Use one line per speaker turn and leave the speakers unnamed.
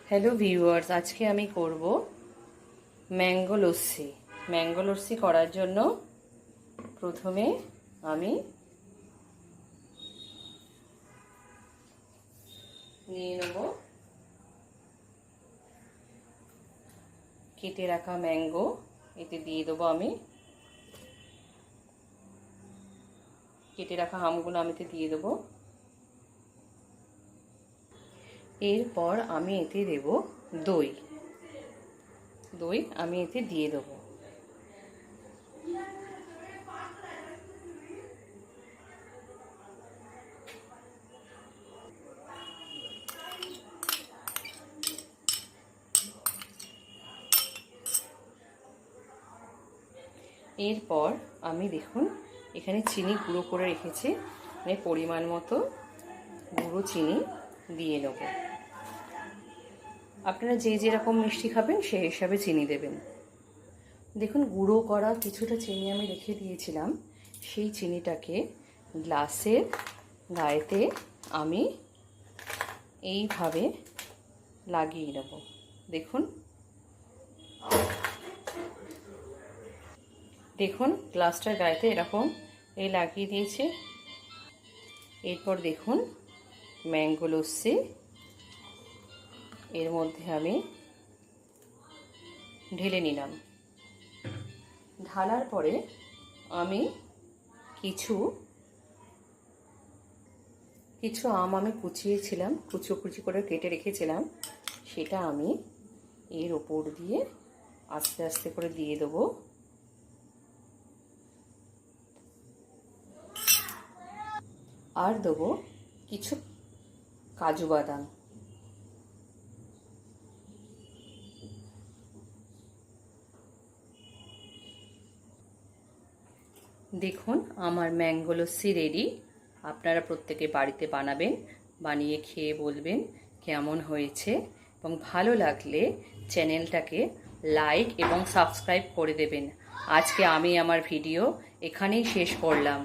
Hello viewers, আজকে আমি করব ম্যাঙ্গো লস্যি। ম্যাঙ্গো লস্যি করার জন্য প্রথমে আমি নিয়ে নেব কেটে রাখা ম্যাঙ্গো। এতে দিয়ে দেবো আমি কেটে রাখা আমগুলো আমি এতে দিয়ে দেবো। এরপর আমি এতে দেব দই। আমি এতে দিয়ে দেবো। এরপর আমি দেখুন এখানে চিনি গুঁড়ো করে রেখেছি, মানে পরিমাণ মতো গুঁড়ো চিনি দিয়ে নেব। আপনারা যে যেরকম মিষ্টি খাবেন সেই হিসাবে চিনি দেবেন। দেখুন গুঁড়ো করা কিছুটা চিনি আমি রেখে দিয়েছিলাম, সেই চিনিটাকে গ্লাসের গায়েতে আমি এইভাবে লাগিয়ে নেব। দেখুন গ্লাসটার গায়েতে এরকম লাগিয়ে দিয়েছে। এরপর দেখুন ম্যাঙ্গো লস্যি এর মধ্যে আমি ঢেলে নিলাম। ঢালার পরে আমি কিছু আম আমি কুচিয়েছিলাম, কুচি করে কেটে রেখেছিলাম, সেটা আমি এর ওপর দিয়ে আস্তে আস্তে করে দিয়ে দেবো। আর দেবো কিছু কাজু বাদাম। দেখুন আমার ম্যাঙ্গো লস্যি রেডি। আপনারা প্রত্যেকে বাড়িতে বানাবেন, বানিয়ে খেয়ে বলবেন কেমন হয়েছে, এবং ভালো লাগলে চ্যানেলটাকে লাইক এবং সাবস্ক্রাইব করে দেবেন। আজকে আমি আমার ভিডিও এখানেই শেষ করলাম।